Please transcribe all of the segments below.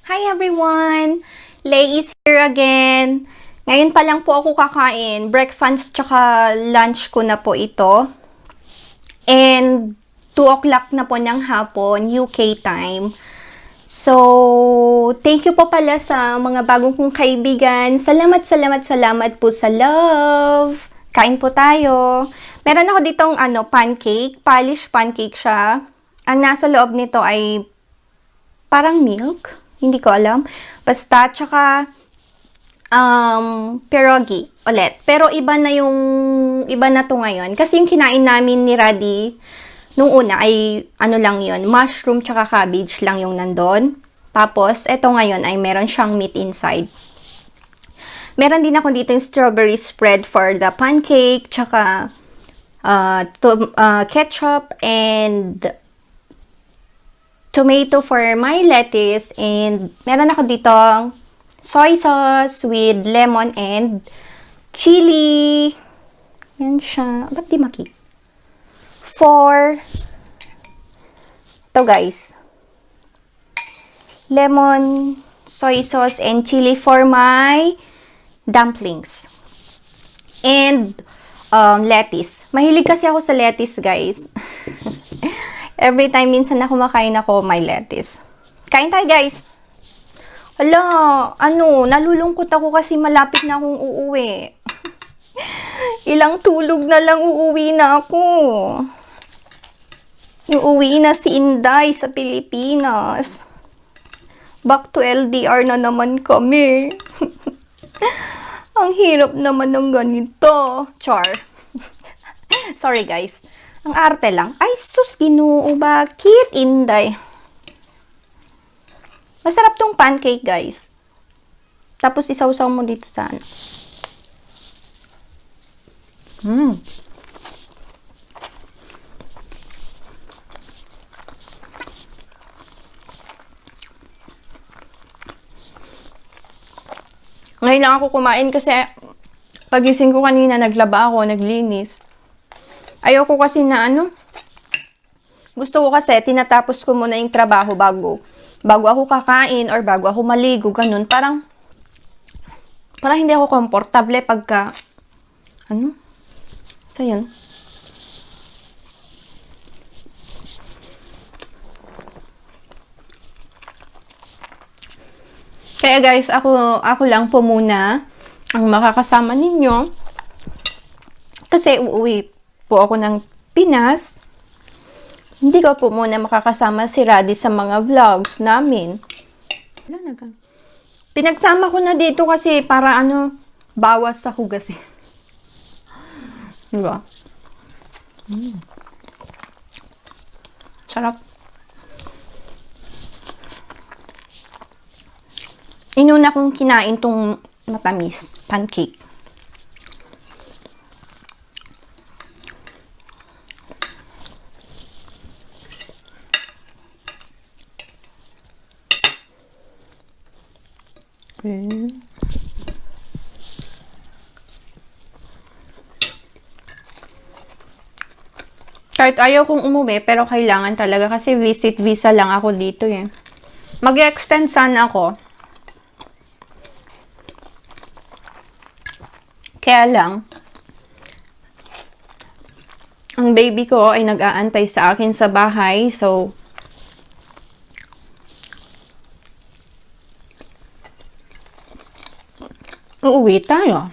Hi everyone! Lay is here again. Ngayon pa lang po ako kakain. Breakfast tsaka lunch ko na po ito. And 2 o'clock na po ng hapon, UK time. So, thank you po pala sa mga bagong kong kaibigan. Salamat po sa love. Kain po tayo. Meron ako ditong pancake. Polish pancake siya. Ang nasa loob nito ay parang milk. Hindi ko alam. Basta, tsaka, pierogi ulit. Pero iba na to ngayon. Kasi yung kinain namin ni Raddy, nung una ay, lang yun, mushroom tsaka cabbage lang yung nandun. Tapos, eto ngayon ay meron siyang meat inside. Meron din ako dito yung strawberry spread for the pancake, tsaka, ketchup and tomato for my lettuce, and meron ako ditong soy sauce with lemon and chili. Yan siya. Ba't di maki? For to guys. Lemon, soy sauce, and chili for my dumplings. And lettuce. Mahilig kasi ako sa lettuce, guys. Every time minsan na kumakain ako, may lettuce. Kain tayo, guys. Hala, nalulungkot ako kasi malapit na akong uuwi. Ilang tulog na lang uuwi na ako. Uuwi na si Inday sa Pilipinas. Back to LDR na naman kami. Ang hirap naman ng ganito. Char. Sorry, guys. Ang arte lang. Ay, sus, Ginoo, bakit, Inday? Masarap tong pancake, guys. Tapos, isawsaw mo dito sa ano. Ngayon lang ako kumain kasi pagising ko kanina, naglaba ako, naglinis. Ayoko kasi na gusto ko kasi tinatapos ko muna yung trabaho bago ako kakain or bago ako maligo, ganun. Parang hindi ako komportable pagka so yun. Kaya guys, ako lang po muna ang makakasama ninyo kasi uuwi po ako ng Pinas. Hindi ko po muna makakasama si Raddy sa mga vlogs namin. Pinagsama ko na dito kasi para bawas sa hugas eh. Diba? Sarap. Inuna kong kinain tong matamis, pancake. Kahit ayaw kong umuwi, pero kailangan talaga kasi visit visa lang ako dito eh. Mag-extend sana ako. Kaya lang, ang baby ko ay nag-aantay sa akin sa bahay, so uuwi tayo.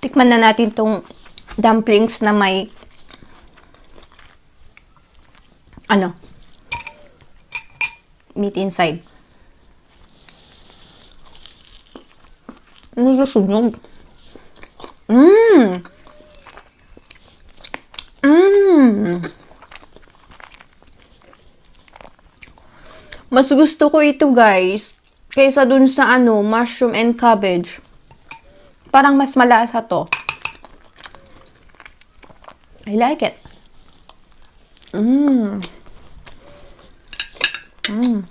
Tikman na natin tong dumplings na may meat inside. Nasusunog. Mmm! Mmm! Mas gusto ko ito, guys, kaysa dun sa mushroom and cabbage. Parang mas malasa to. I like it. Mmm. Mmm.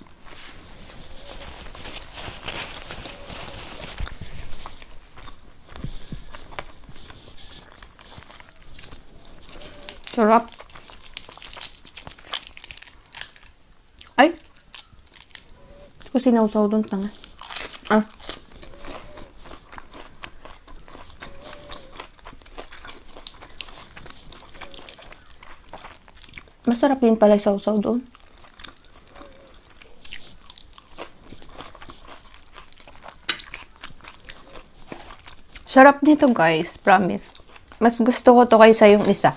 Sarap. Ay! Hindi ko sinawsaw dun, tanga. Ah. Masarap din pala sausaw doon. Sarap nito, guys. Promise. Mas gusto ko to kaysa yung isa.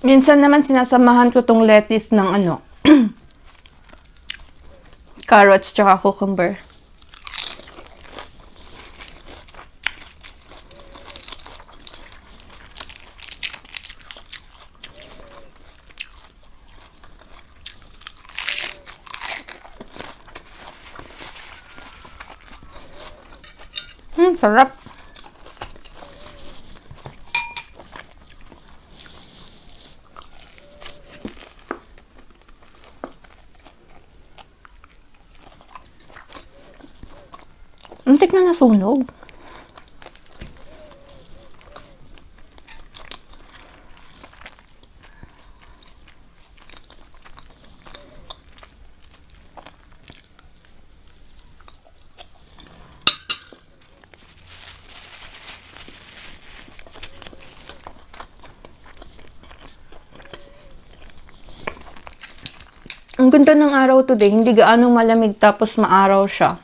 Minsan naman sinasamahan ko tong lettuce ng carrots tsaka cucumber. Sarap. Muntik na nasunog. Ang ganda ng araw today, hindi gaano malamig tapos maaraw siya.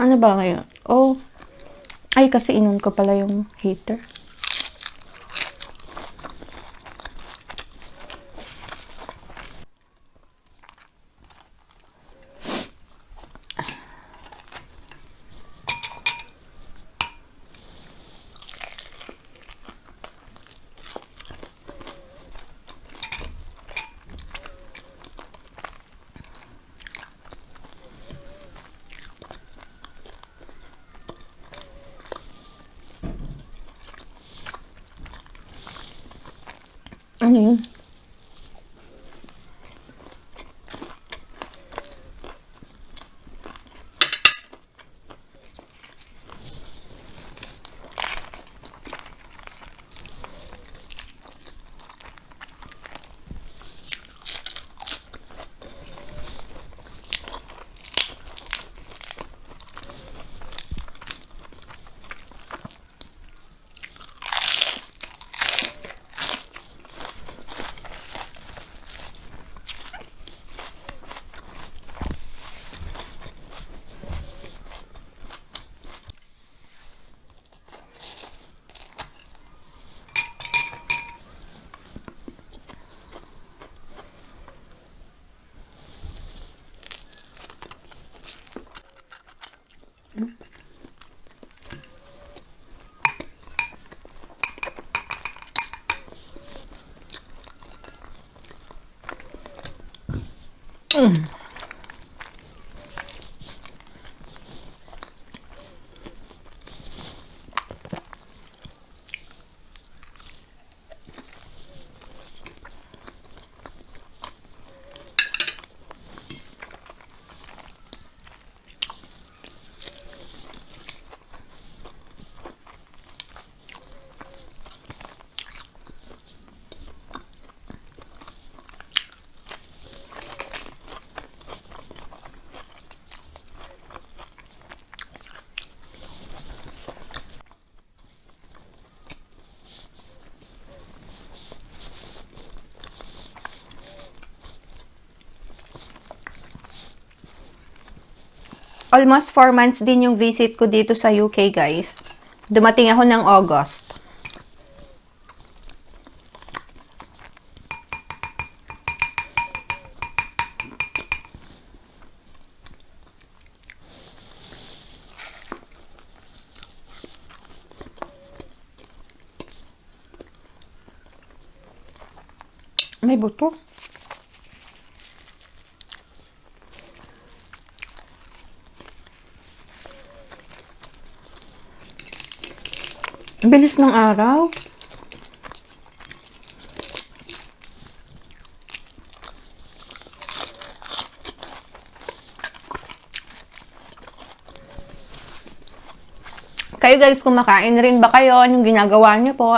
Ano ba ngayon? Oh, ay kasi inon ko pala yung heater. Ano yun? Almost 4 months din yung visit ko dito sa UK, guys. Dumating ako ng August. May buto. Bilis ng araw. Kayo guys, kumakain rin ba kayo? Anong ginagawa niyo po?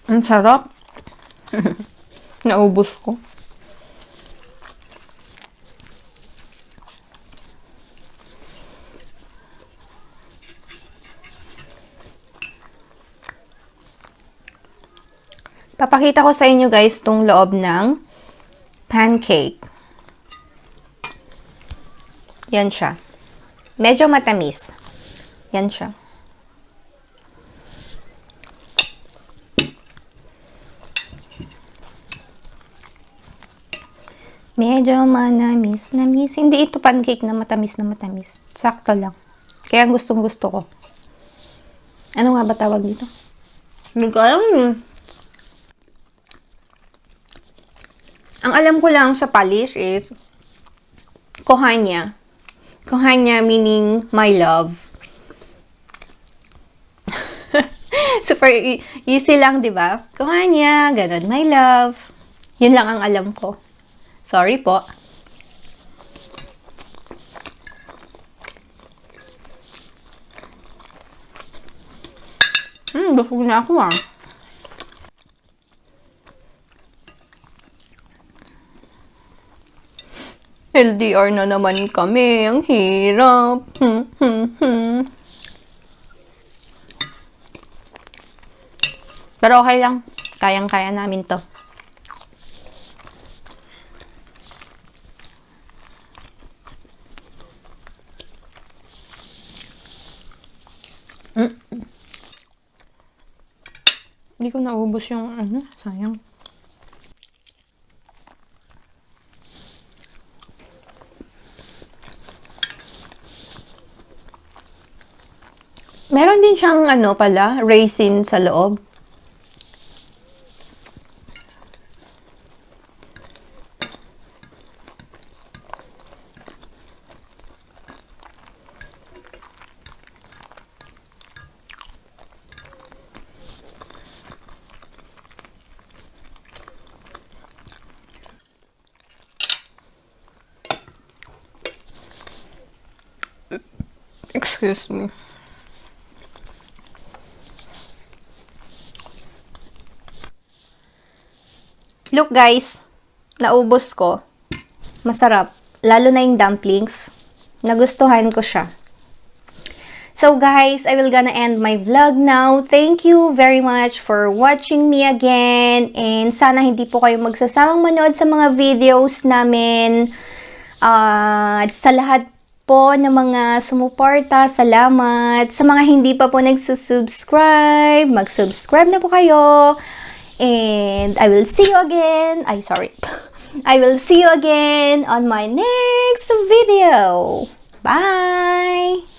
Ang sarap. Naubos ko. Papakita ko sa inyo guys tong loob ng pancake. Yan siya. Medyo matamis. Yan siya. Medyo manamis. Namis. Hindi ito pancake na matamis na matamis. Sakto lang. Kaya gustong gusto ko. Ano nga ba tawag dito? Hindi ko alam. Ang alam ko lang sa Polish is kochania. Kochania meaning my love. Super easy lang, di ba? Kochania, ganun, my love. Yun lang ang alam ko. Sorry po. Busog na ako ah. LDR na naman kami. Ang hirap. Pero okay lang. Kayang-kaya namin to. Hindi ko naubos yung sayang. Meron din siyang pala, raisin sa loob. Excuse me. Look guys, naubos ko. Masarap. Lalo na yung dumplings. Nagustuhan ko siya. So guys, I will gonna end my vlog now. Thank you very much for watching me again. And sana hindi po kayo magsasawang manood sa mga videos namin. At sa lahat po ng mga sumuporta, salamat. Sa mga hindi pa po nagsusubscribe, mag-subscribe na po kayo. And I will see you again. I will see you again on my next video. Bye!